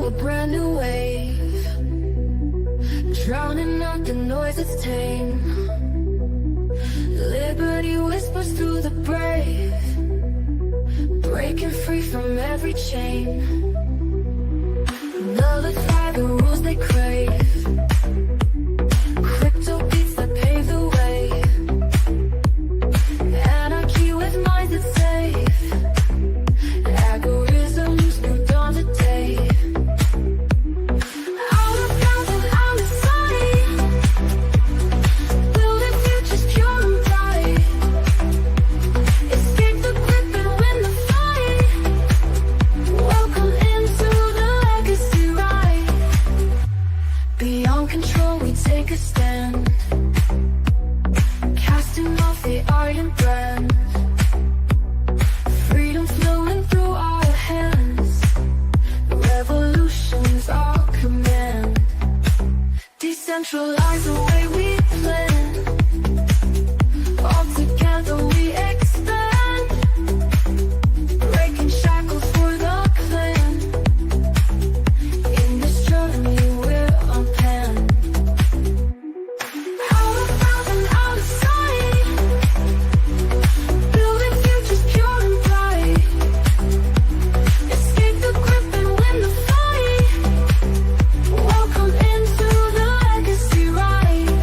a brand new wave, drowning out the noise that's tame. Liberty whispers through the brave, breaking free from every chain. Nullify the rules they crave, crypto beats that pave the way. Anarchy with minds that's safe, algorithms new dawn today. Out of bounds and out of sight, building futures pure and bright. Escape the grip and win the fight. Welcome into the legacy ride. Beyond control we take a stand, casting off the iron brand. Freedom flowing through our hands, revolution's our command. Decentralize the way we plan, all together we expand. Breaking shackles for the clan, in this journey we're unpanned. Out of bounds and out of sight, building futures pure and bright. Escape the grip and win the fight. Welcome into the legacy ride.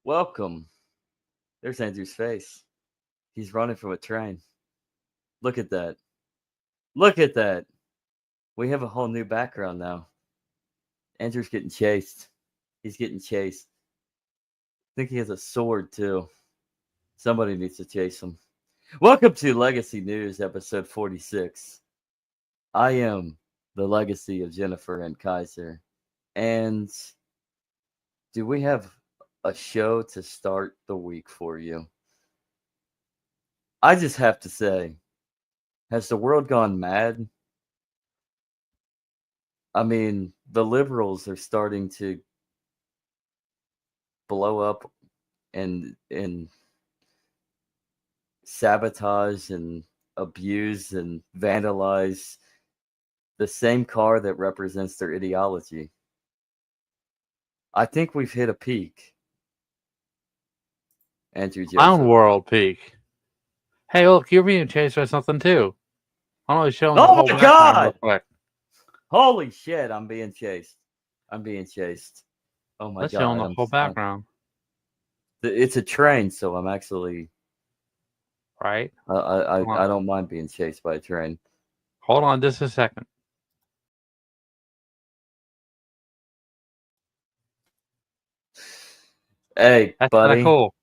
Welcome. There's Andrew's face. He's running from a train. Look at that. Look at that. We have a whole new background now. Andrew's getting chased. He's getting chased. I think he has a sword too. Somebody needs to chase him. Welcome to Legacy News, episode 46. I am the legacy of Jennifer and Kaiser. And do we have a show to start the week for you? I just have to say, has the world gone mad? I mean, the liberals are starting to blow up and sabotage and abuse and vandalize the same car that represents their ideology. I think we've hit a peak. Andrew Joseph. Clown World peak. Hey, look, you're being chased by something too. I'm only showing. Oh the whole my background God! real quick. Holy shit, I'm being chased. I'm being chased. Oh my Let's God. show them the whole background, It's a train, so I'm actually. right? I don't mind being chased by a train. Hold on just a second. Hey, That's buddy. kind of cool.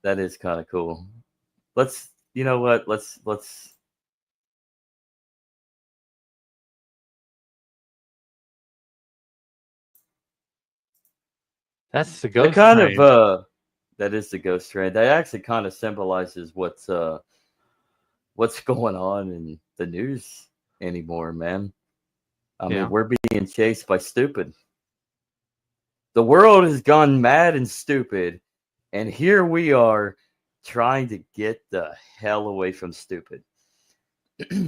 That is kind of cool. You know what? Let's. That's the ghost That kind train. of that is the ghost train. That actually kind of symbolizes what's going on in the news anymore, man. I mean, we're being chased by stupid. The world has gone mad and stupid, and here we are trying to get the hell away from stupid.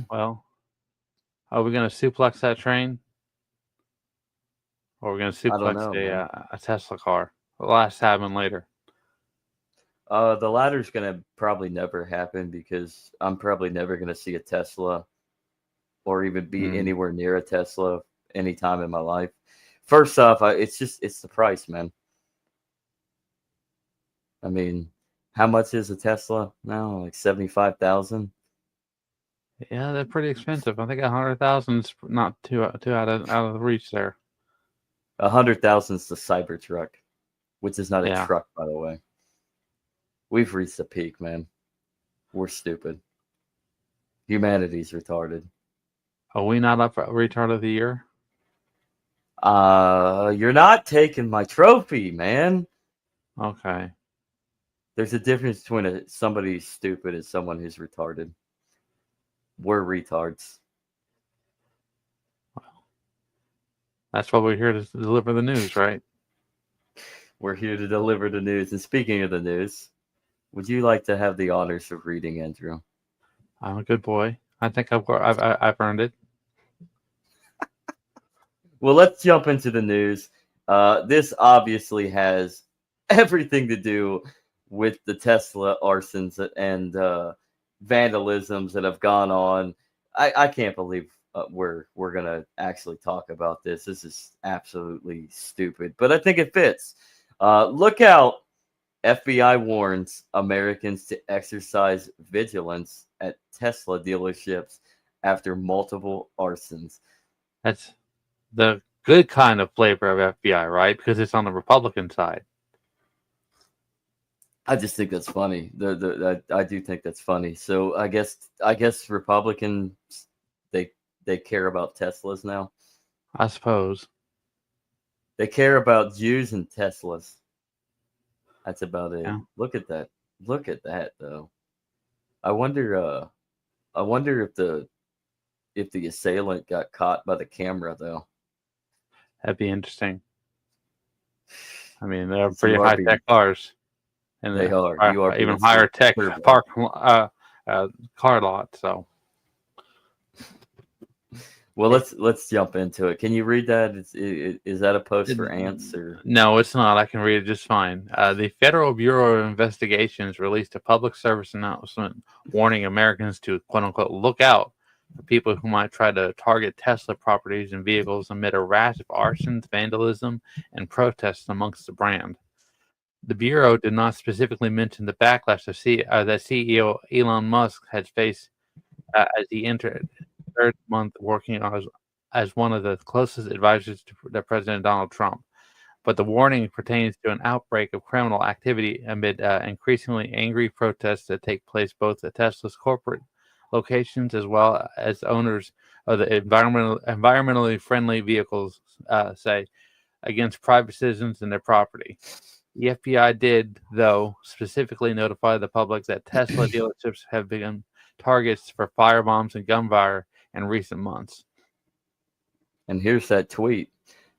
Well, are we going to suplex that train? Or are we going to I don't suplex know, a Tesla car? Well, that's happening later. The latter's gonna probably never happen because I'm probably never gonna see a Tesla or even be anywhere near a Tesla anytime in my life. First off, it's the price, man. I mean, how much is a Tesla now? Like 75,000. Yeah, they're pretty expensive. I think 100,000 is not too out of reach there. 100,000 is the Cybertruck, which is not a Yeah. truck, by the way. We've reached the peak, man. We're stupid. Humanity's retarded. Are we not up for retard of the year? You're not taking my trophy, man. Okay. There's a difference between somebody who's stupid and someone who's retarded. We're retards. That's why we're here to deliver the news, right? We're here to deliver the news. And speaking of the news, would you like to have the honors of reading, Andrew? I'm a good boy. I think I've earned it. Well, let's jump into the news. This obviously has everything to do with the Tesla arsons and vandalisms that have gone on. I can't believe we're gonna actually talk about this. This is absolutely stupid, but I think it fits. Look out! FBI warns Americans to exercise vigilance at Tesla dealerships after multiple arsons. That's the good kind of flavor of FBI, right? Because it's on the Republican side. I just think that's funny. I do think that's funny. So I guess Republicans they care about Teslas now. I suppose. They care about Jews and Teslas. That's about it. Yeah. Look at that. Look at that though. I wonder if the assailant got caught by the camera though. That'd be interesting. I mean, they're So pretty you are high tech cars, and They are. You are even being higher tech turbo. car lot. So Well, let's jump into it. Can you read that? Is that a post for ants or? no, it's not. I can read it just fine. The Federal Bureau of Investigations released a public service announcement warning Americans to "quote unquote" look out for people who might try to target Tesla properties and vehicles amid a rash of arsons, vandalism, and protests amongst the brand. The Bureau did not specifically mention the backlash that CEO Elon Musk had faced as he entered third month working as one of the closest advisors to President Donald Trump. But the warning pertains to an outbreak of criminal activity amid increasingly angry protests that take place both at Tesla's corporate locations as well as owners of the environmentally friendly vehicles say against private citizens and their property. The FBI did, though, specifically notify the public that Tesla dealerships have become targets for firebombs and gunfire in recent months. And here's that tweet.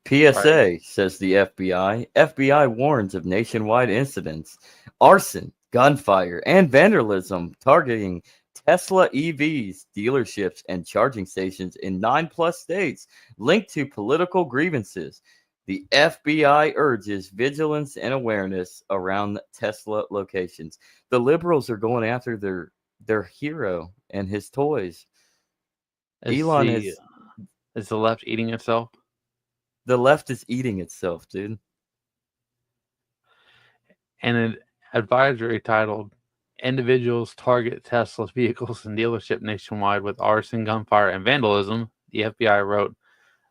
PSA, says the FBI. FBI warns of nationwide incidents, arson, gunfire, and vandalism targeting Tesla EVs, dealerships, and charging stations in 9+ states linked to political grievances. The FBI urges vigilance and awareness around Tesla locations. The liberals are going after their hero and his toys. Is the left eating itself? The left is eating itself, dude. And an advisory titled "Individuals Target Tesla's Vehicles and Dealership Nationwide with Arson, Gunfire, and Vandalism," the FBI wrote,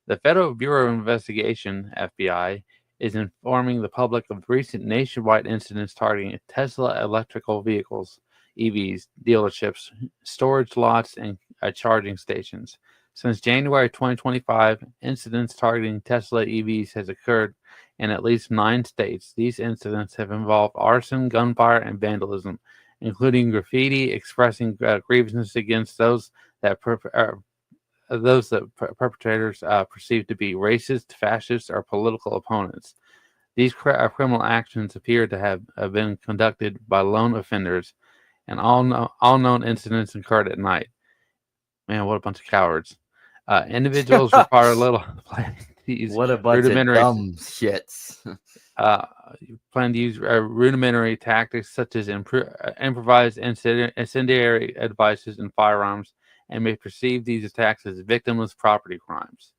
"The Federal Bureau of Investigation, FBI, is informing the public of recent nationwide incidents targeting Tesla electrical vehicles, EVs, dealerships, storage lots, and charging stations. Since January 2025, incidents targeting Tesla EVs has occurred in at least 9 states. These incidents have involved arson, gunfire, and vandalism, including graffiti expressing grievances against those that perpetrators perceive to be racist, fascist, or political opponents. These criminal actions appear to have been conducted by lone offenders, and all known incidents occurred at night." Man, what a bunch of cowards! Individuals require little planning to use What a bunch of dumb shits. plan to use rudimentary tactics such as improvised incendiary devices and firearms, and may perceive these attacks as victimless property crimes.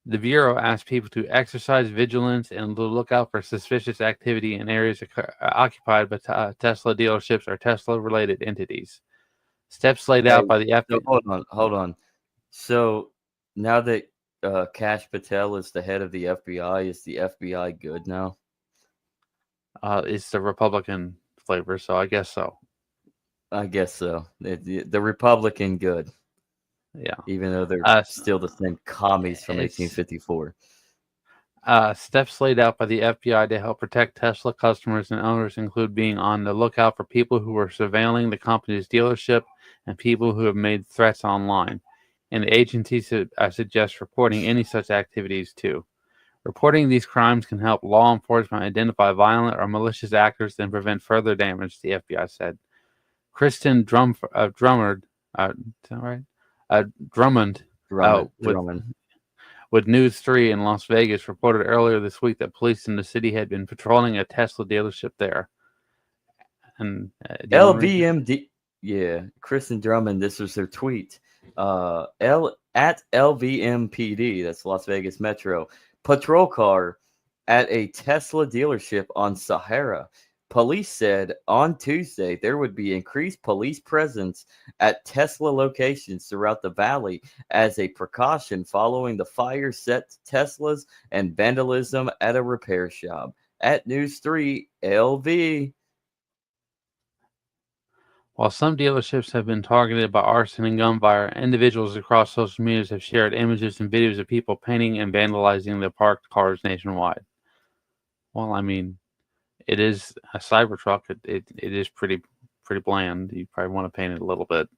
The Bureau asked people to exercise vigilance and to look out for suspicious activity in areas occupied by Tesla dealerships or Tesla-related entities. Steps laid out by the FBI. So hold on. So now that Kash Patel is the head of the FBI, is the FBI good now? It's the Republican flavor, so I guess so. I guess so. The Republican good. Yeah. even though they're Uh, still the same commies from it's 1854. steps laid out by the FBI to help protect Tesla customers and owners include being on the lookout for people who are surveilling the company's dealership and people who have made threats online. And the agency suggests reporting any such activities too. Reporting these crimes can help law enforcement identify violent or malicious actors and prevent further damage, the FBI said. Kristen Drummond, is that right? Drummond, Drummond. with News 3 in Las Vegas, reported earlier this week that police in the city had been patrolling a Tesla dealership there. And do you wanna read this? LVMD, yeah, Kristen Drummond. This was her tweet. At LVMPD, that's Las Vegas Metro, patrol car at a Tesla dealership on Sahara. Police said on Tuesday there would be increased police presence at Tesla locations throughout the valley as a precaution following the fire set Teslas and vandalism at a repair shop. At News 3, LV. While some dealerships have been targeted by arson and gunfire, individuals across social media have shared images and videos of people painting and vandalizing their parked cars nationwide. Well, I mean, it is a Cybertruck. It is pretty bland. You probably want to paint it a little bit.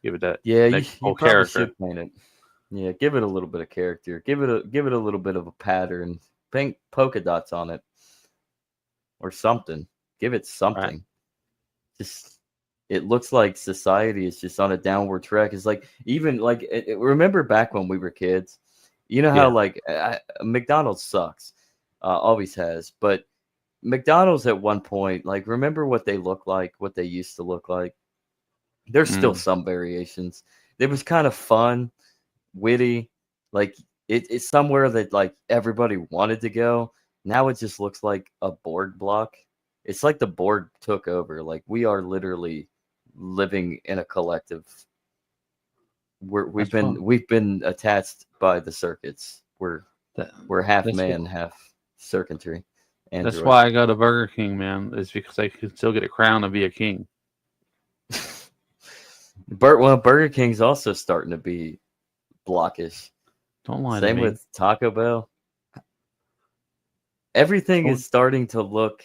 Give it that Yeah, that you whole probably character. should paint it. Yeah, give it a little bit of character. Give it a little bit of a pattern. Paint polka dots on it or something. Give it something. Just it looks like society is just on a downward track. It's like even like remember back when we were kids. You know how Yeah. like McDonald's sucks, always has. But McDonald's at one point, like remember what they look like, what they used to look like. There's still some variations. It was kind of fun, witty, like it's somewhere that like everybody wanted to go. Now it just looks like a Borg block. It's like the Borg took over. Like we are literally living in a collective. That's fun. We've been attached by the circuits. We're half That's man, half circuitry. That's Android. why I go to Burger King, man. Is because I can still get a crown and be a king. Burger King's also starting to be blockish. Don't lie Same to me. with Taco Bell. Everything Oh. is starting to look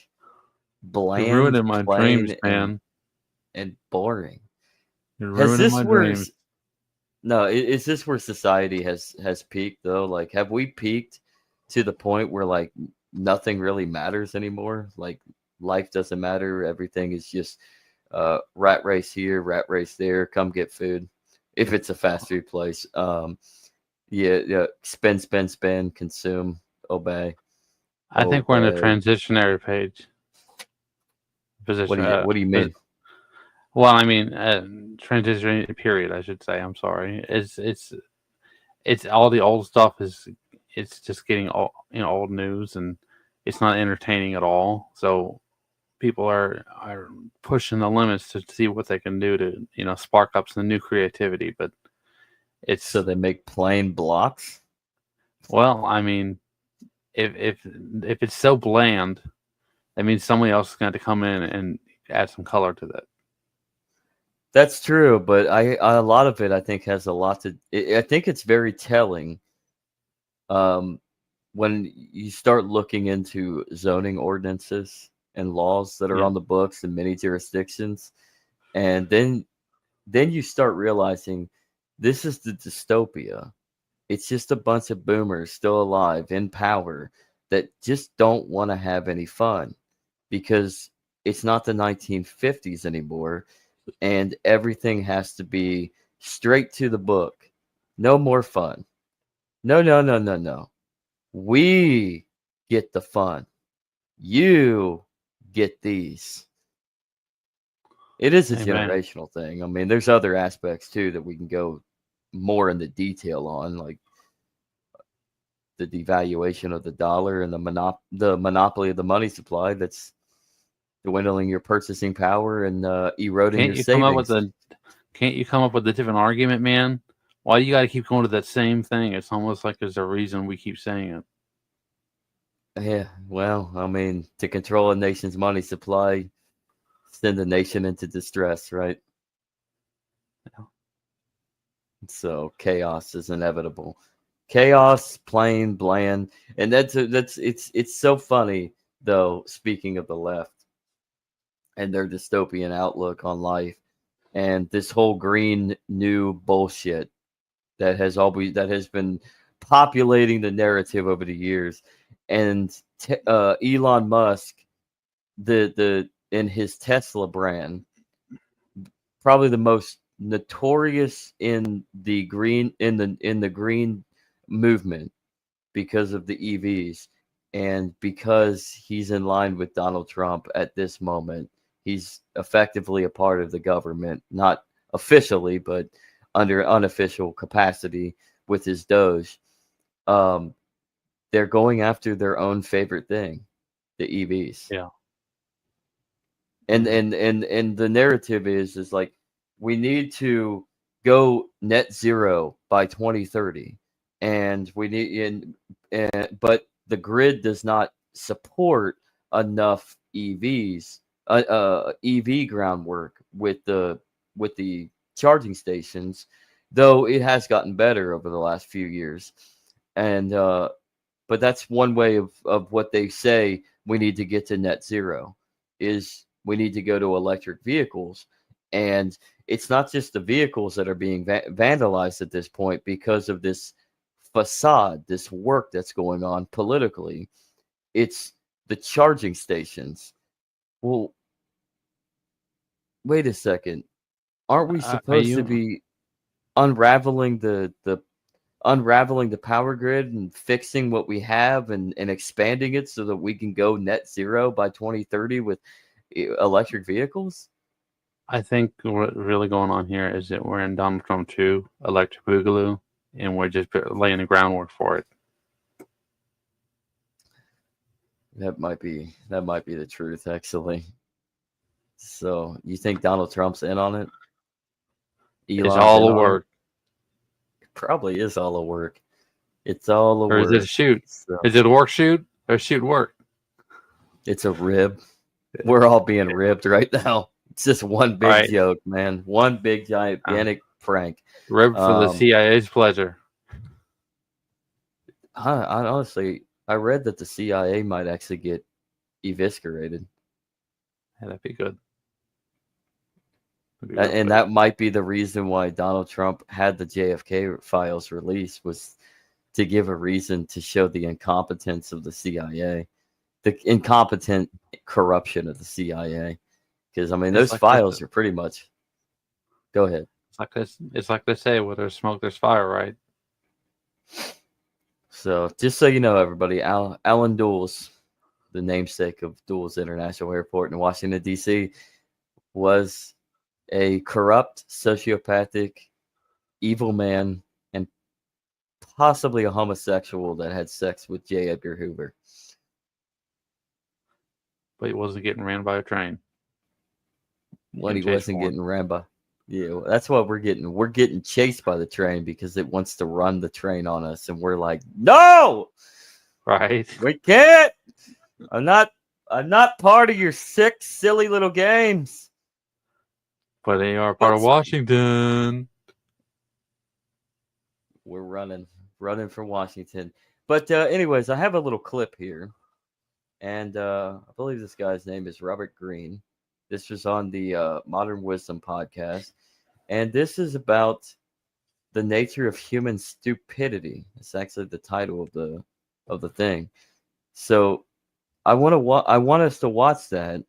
bland, You're ruining my plain, dreams, man. and boring. You're Has ruining this my where? dreams. No, is this where society has peaked though? Like, have we peaked to the point where like nothing really matters anymore? Like, life doesn't matter. Everything is just rat race here, rat race there. Come get food. If it's a fast food place, yeah, spend, consume, obey. I think we're in a Obey. transitionary page position. What do you mean? Well, I mean, transitionary period. I should say. I'm sorry. It's all the old stuff is. It's just getting old news, and it's not entertaining at all. So people are pushing the limits to see what they can do to spark up some new creativity. But it's So they make plain blocks? well, I mean, if it's so bland, that means somebody else is going to come in and add some color to that. That's true, but a lot of it I think has a lot to. I think it's very telling. When you start looking into zoning ordinances and laws that are Yeah. on the books in many jurisdictions, and then you start realizing this is the dystopia. It's just a bunch of boomers still alive in power that just don't want to have any fun because it's not the 1950s anymore. And everything has to be straight to the book. No more fun. No. We get the fun. You get these. It is a Amen. generational thing. I mean, there's other aspects too that we can go more into detail on, like the devaluation of the dollar and the monopoly of the money supply that's dwindling your purchasing power and eroding Can't your you savings. Can't you come up with a different argument, man? Why you got to keep going to that same thing? It's almost like there's a reason we keep saying it. Yeah, well, I mean, to control a nation's money supply, send the nation into distress, right? So chaos is inevitable. Chaos, plain, bland, and it's so funny though. Speaking of the left and their dystopian outlook on life, and this whole green new bullshit that has been populating the narrative over the years, and Elon Musk, the in his Tesla brand, probably the most notorious in the green movement because of the EVs, and because he's in line with Donald Trump at this moment. He's effectively a part of the government, not officially, but under unofficial capacity with his Doge. They're going after their own favorite thing, the EVs. Yeah. And the narrative is like, we need to go net zero by 2030, and we need but the grid does not support enough EVs, EV groundwork with the charging stations, though it has gotten better over the last few years. And but that's one way of what they say we need to get to net zero, is we need to go to electric vehicles. And it's not just the vehicles that are being vandalized at this point because of this facade, this work that's going on politically. It's the charging stations. Well, wait a second. Aren't we supposed to be unraveling the power grid and fixing what we have and expanding it so that we can go net zero by 2030 with electric vehicles? I think what's really going on here is that we're in Donald Trump 2, Electric Boogaloo, and we're just laying the groundwork for it. That might be the truth, actually. So you think Donald Trump's in on it? It's all a work. It probably is all a work. It's all a or work. Or is it a shoot? So is it a work shoot or shoot work? It's a rib. We're all being ribbed right now. It's just one big joke, man. One big gigantic prank. Rib for the CIA's pleasure. I honestly, I read that the CIA might actually get eviscerated. Yeah, that'd be good. And that might be the reason why Donald Trump had the JFK files released, was to give a reason to show the incompetence of the CIA, the incompetent corruption of the CIA. Because, I mean, those files are pretty much... Go ahead. It's like they say, where there's smoke, there's fire, right? So, just so you know, everybody, Allen Dulles, the namesake of Dulles International Airport in Washington, D.C., was a corrupt, sociopathic, evil man, and possibly a homosexual that had sex with J. Edgar Hoover. But he wasn't getting ran by a train. When he wasn't getting ran by... Yeah, that's what we're getting. We're getting chased by the train because it wants to run the train on us, and we're like, no! Right. We can't! I'm not part of your sick, silly little games. But they are part of Washington. We're running from Washington. But anyways, I have a little clip here. And I believe this guy's name is Robert Greene. This was on the Modern Wisdom podcast. And this is about the nature of human stupidity. It's actually the title of the thing. So I want us to watch that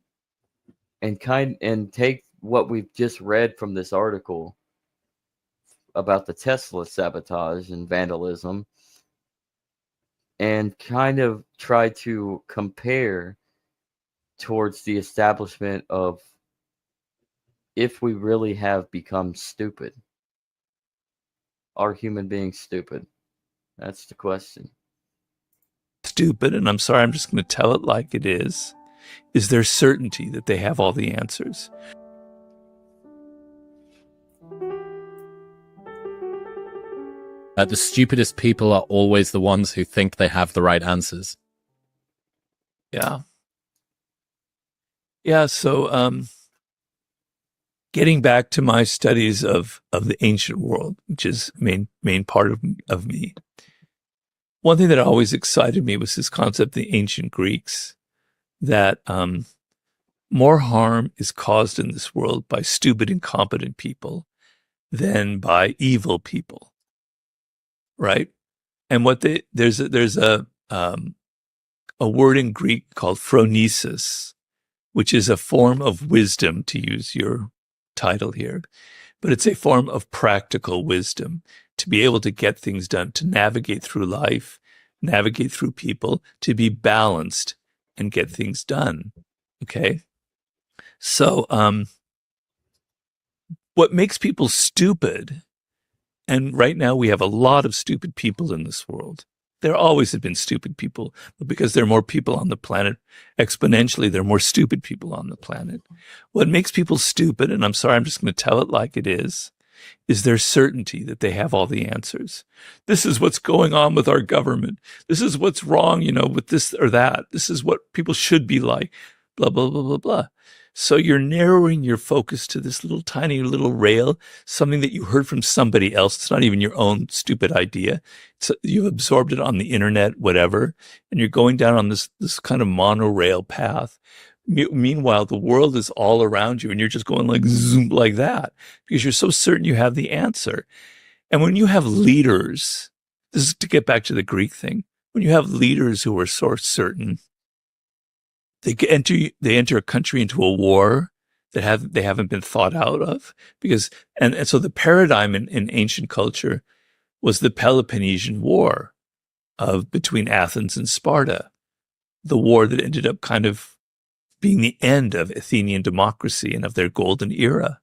and take what we've just read from this article about the Tesla sabotage and vandalism, and kind of try to compare towards the establishment of if we really have become stupid. Are human beings stupid? That's the question. Stupid, and I'm sorry, I'm just going to tell it like it is there certainty that they have all the answers. The stupidest people are always the ones who think they have the right answers. Yeah. Yeah, so getting back to my studies of the ancient world, which is main part of me, one thing that always excited me was this concept of the ancient Greeks, that more harm is caused in this world by stupid, incompetent people than by evil people, right? And there's a word in Greek called phronesis, which is a form of wisdom, to use your title here, but it's a form of practical wisdom to be able to get things done, to navigate through life, navigate through people, to be balanced and get things done. Okay. So, what makes people stupid, and right now we have a lot of stupid people in this world. There always have been stupid people, but because there are more people on the planet, exponentially, there are more stupid people on the planet. What makes people stupid, and I'm sorry, I'm just going to tell it like it is their certainty that they have all the answers. This is what's going on with our government. This is what's wrong, with this or that. This is what people should be like, blah, blah, blah, blah, blah. So you're narrowing your focus to this little tiny little rail, something that you heard from somebody else. It's not even your own stupid idea. You've absorbed it on the internet, whatever, and you're going down on this kind of monorail path. Meanwhile, the world is all around you, and you're just going like zoom like that because you're so certain you have the answer. And when you have leaders, this is to get back to the Greek thing, when you have leaders who are so certain, they enter a country into a war that they haven't been thought out of, because and so the paradigm in ancient culture was the Peloponnesian War between Athens and Sparta, the war that ended up kind of being the end of Athenian democracy and of their golden era,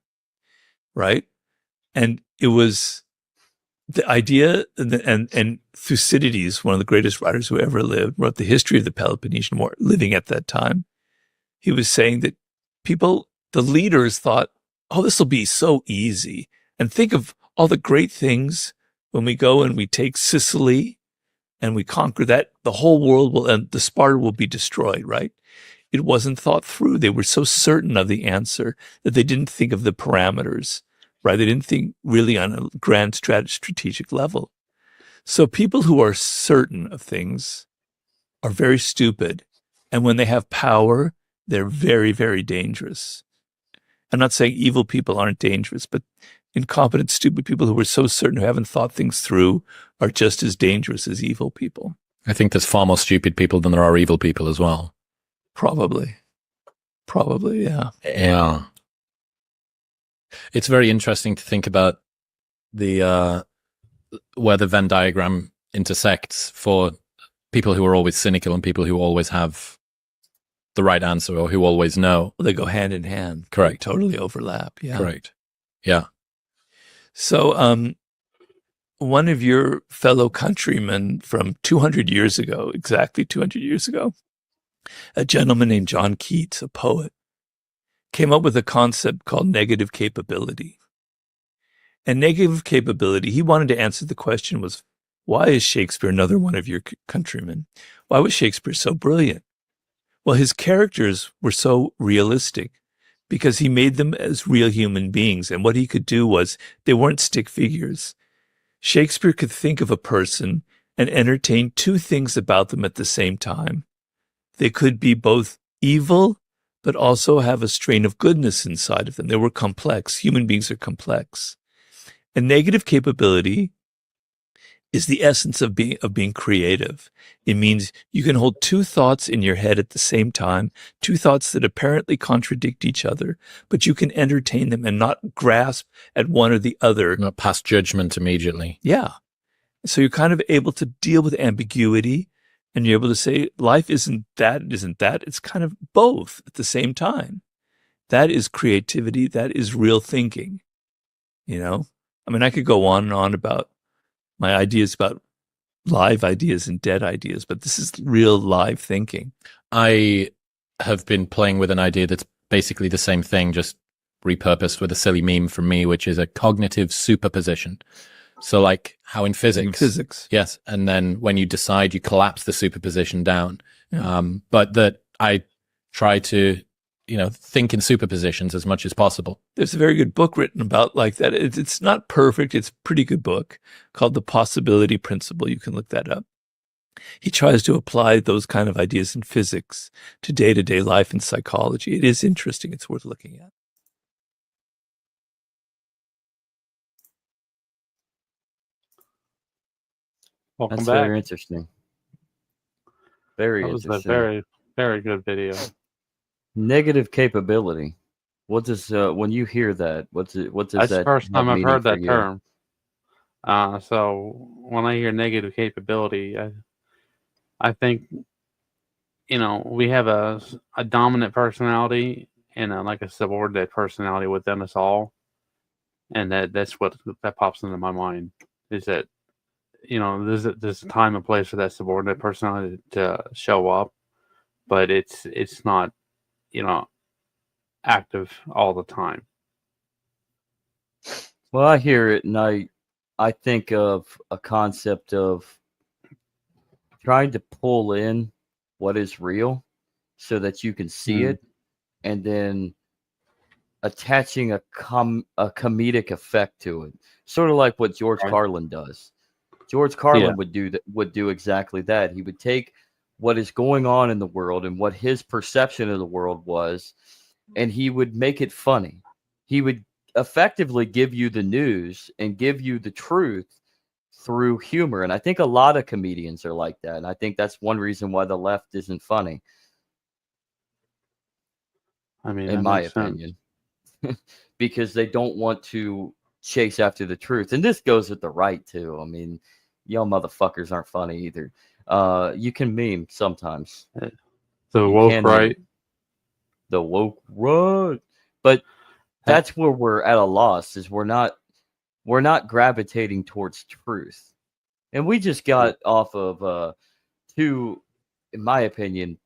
right? And it was the idea, and Thucydides, one of the greatest writers who ever lived, wrote the history of the Peloponnesian War, living at that time. He was saying that the leaders thought, oh, this will be so easy. And think of all the great things when we go and we take Sicily and we conquer that, the whole world and the Sparta will be destroyed, right? It wasn't thought through. They were so certain of the answer that they didn't think of the parameters, right? They didn't think really on a grand strategic level. So people who are certain of things are very stupid. And when they have power, they're very, very dangerous. I'm not saying evil people aren't dangerous, but incompetent, stupid people who are so certain, who haven't thought things through, are just as dangerous as evil people. I think there's far more stupid people than there are evil people as well. Probably, yeah. Yeah. It's very interesting to think about where the Venn diagram intersects for people who are always cynical and people who always have the right answer or who always know. They go hand in hand. Correct. They totally overlap. Yeah. Correct. Yeah. So, one of your fellow countrymen from 200 years ago, exactly 200 years ago, a gentleman named John Keats, a poet, came up with a concept called negative capability. And negative capability, he wanted to answer the question was, why is Shakespeare another one of your countrymen? Why was Shakespeare so brilliant? Well, his characters were so realistic because he made them as real human beings. And what he could do was, they weren't stick figures. Shakespeare could think of a person and entertain two things about them at the same time. They could be both evil, but also have a strain of goodness inside of them. They were complex. Human beings are complex. And negative capability is the essence of being creative. It means you can hold two thoughts in your head at the same time, two thoughts that apparently contradict each other, but you can entertain them and not grasp at one or the other. Not pass judgment immediately. Yeah. So you're kind of able to deal with ambiguity, and you're able to say, life isn't that, it isn't that. It's kind of both at the same time. That is creativity. That is real thinking. I mean, I could go on and on about my ideas about live ideas and dead ideas, but this is real live thinking. I have been playing with an idea that's basically the same thing, just repurposed with a silly meme from me, which is a cognitive superposition. So like how in physics. Yes. And then when you decide, you collapse the superposition down. Yeah. But that I try to think in superpositions as much as possible. There's a very good book written about like that. It's not perfect. It's a pretty good book called The Possibility Principle. You can look that up. He tries to apply those kind of ideas in physics to day-to-day life and psychology. It is interesting. It's worth looking at. Welcome That's back. very interesting. Very That was a interesting. very, very good video. Negative capability. What does when you hear that? What does That's the that first have time I've meaning heard for that you? term. So when I hear negative capability, I think we have a dominant personality and a subordinate personality within us all, and that's what that pops into my mind is that there's a time and place for that subordinate personality to show up, but it's not active all the time. Well, I hear it, and I think of a concept of trying to pull in what is real so that you can see it, and then attaching a comedic effect to it, sort of like what George Right. Carlin does. George Carlin would do exactly that. He would take what is going on in the world and what his perception of the world was, and he would make it funny. He would effectively give you the news and give you the truth through humor. And I think a lot of comedians are like that. And I think that's one reason why the left isn't funny, I mean, in that my makes sense. opinion, because they don't want to chase after the truth. And this goes with the right too. I mean, y'all motherfuckers aren't funny either. You can meme sometimes. The You woke can right. meme. The woke right. But that's where we're at a loss, is we're not gravitating towards truth. And we just got off of two, in my opinion,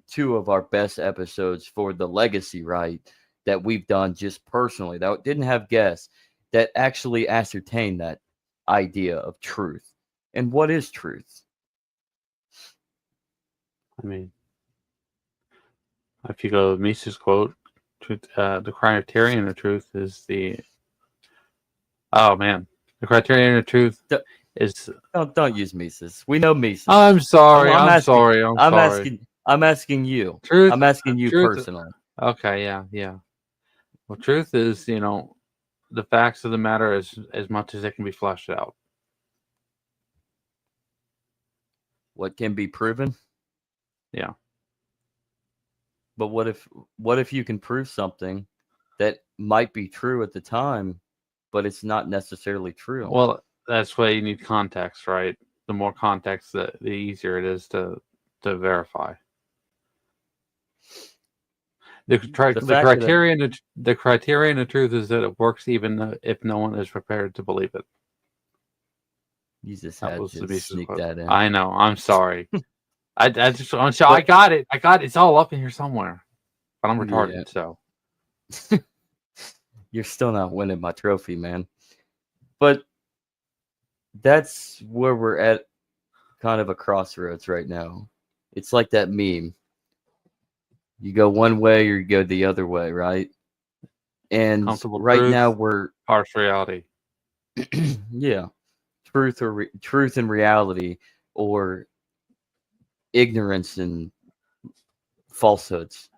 two of our best episodes for the legacy right that we've done just personally, that didn't have guests, that actually ascertained that idea of truth. And what is truth? I mean, if you go with Mises' quote, the criterion of truth is the. Oh man, the criterion of truth is. Don't use Mises. We know Mises. I'm sorry. I'm asking, sorry. I'm sorry. I'm asking you. Truth. I'm asking you truth, personally. Okay. Yeah. Well, truth is, the facts of the matter as much as it can be fleshed out. What can be proven? Yeah. But what if you can prove something that might be true at the time, but it's not necessarily true? Well, that's why you need context, right? The more context, the easier it is to verify. The criterion of truth is that it works even if no one is prepared to believe it. You just had to sneak that in. I know. I'm sorry. I got it. It's all up in here somewhere. But I'm retarded, so. You're still not winning my trophy, man. But that's where we're at, kind of a crossroads right now. It's like that meme. You go one way or you go the other way, right? And right now we're harsh reality. Yeah, truth and reality, or ignorance and falsehoods.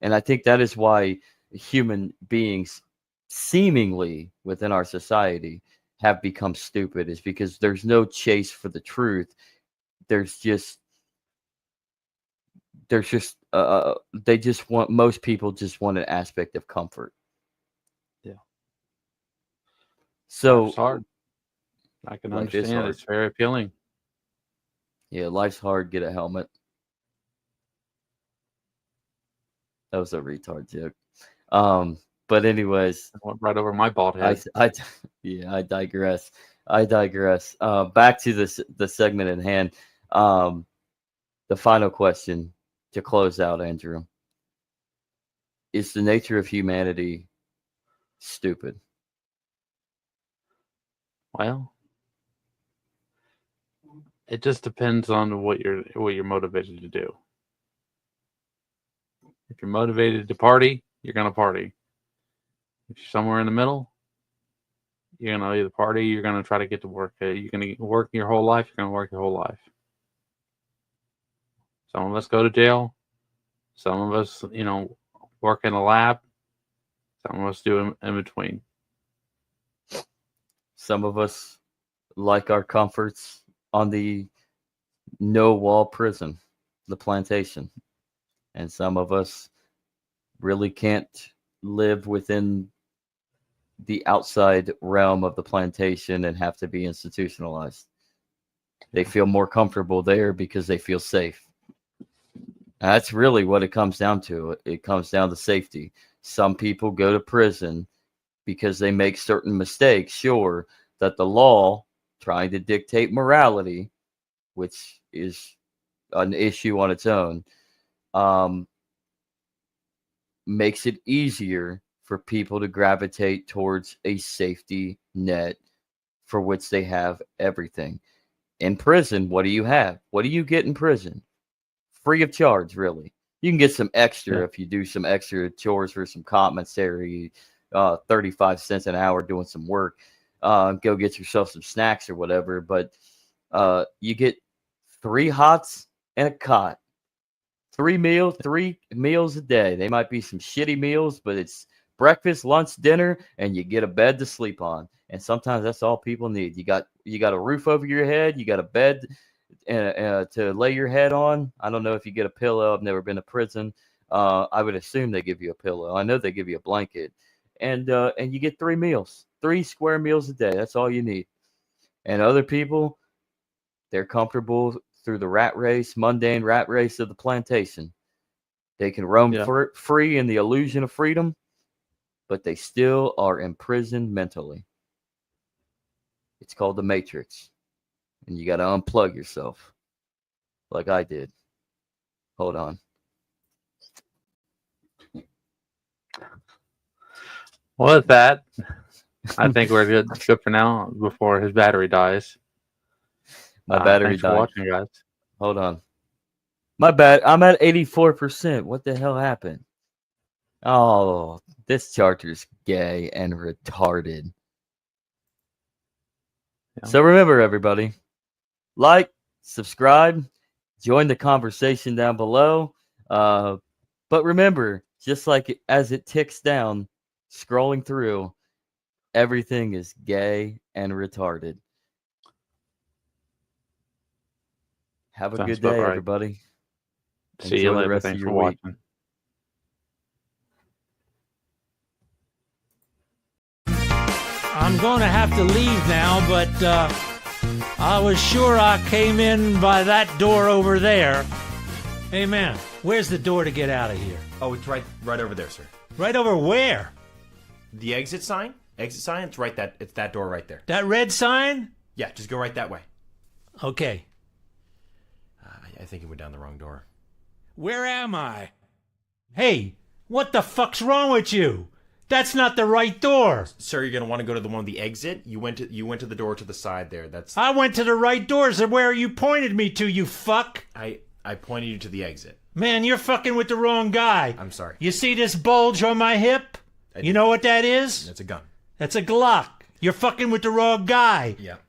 And I think that is why human beings, seemingly within our society, have become stupid, is because there's no chase for the truth. There's just most people just want an aspect of comfort. Yeah. So it's hard. I can understand. It's very appealing. Yeah, life's hard. Get a helmet. That was a retard joke. But anyways, went right over my bald head. I digress. Back to the segment at hand. The final question to close out, Andrew. Is the nature of humanity stupid? Well, it just depends on what you're motivated to do. If you're motivated to party, you're gonna party. If you're somewhere in the middle, you're gonna either party, you're gonna try to get to work. You're gonna work your whole life. You're gonna work your whole life. Some of us go to jail. Some of us, work in a lab. Some of us do in between. Some of us like our comforts on the no-wall prison, the plantation. And some of us really can't live within the outside realm of the plantation and have to be institutionalized. They feel more comfortable there because they feel safe. And that's really what it comes down to. It comes down to safety. Some people go to prison because they make certain mistakes, sure, that the law trying to dictate morality, which is an issue on its own, makes it easier for people to gravitate towards a safety net for which they have everything. In prison, what do you have? What do you get in prison? Free of charge, really. You can get some extra if you do some extra chores for some commissary, 35 cents an hour doing some work. Go get yourself some snacks or whatever. But you get 3 hots and a cot. 3 meals a day. They might be some shitty meals, but it's breakfast, lunch, dinner, and you get a bed to sleep on. And sometimes that's all people need. You got a roof over your head. You got a bed to lay your head on. I don't know if you get a pillow. I've never been to prison. I would assume they give you a pillow. I know they give you a blanket, and you get 3 meals, 3 square meals a day. That's all you need. And other people, they're comfortable through the mundane rat race of the plantation. They can roam free in the illusion of freedom, but they still are imprisoned mentally. It's called the Matrix. And you got to unplug yourself like I did. Hold on. Well, with that, I think we're good for now before his battery dies. My battery thanks died. for watching, guys. Hold on. My bad. I'm at 84%. What the hell happened? Oh, this charger's gay and retarded. Yeah. So remember, everybody, like, subscribe, join the conversation down below. But remember, just like as it ticks down, scrolling through, everything is gay and retarded. Have a Sounds good day, about right. everybody. See you Enjoy the later. rest of Thanks your for week. watching. I'm going to have to leave now, but I was sure I came in by that door over there. Hey, man, where's the door to get out of here? Oh, it's right over there, sir. Right over where? The exit sign? Exit sign? It's that door right there. That red sign? Yeah, just go right that way. Okay. I think it went down the wrong door. Where am I? Hey, what the fuck's wrong with you? That's not the right door. Sir, you're gonna want to go to the one with the exit. You went to the door to the side there. That's I went to the right doors and where you pointed me to, you fuck. I pointed you to the exit. Man, you're fucking with the wrong guy. I'm sorry. You see this bulge on my hip? You know what that is? That's a gun. That's a Glock. You're fucking with the wrong guy. Yeah.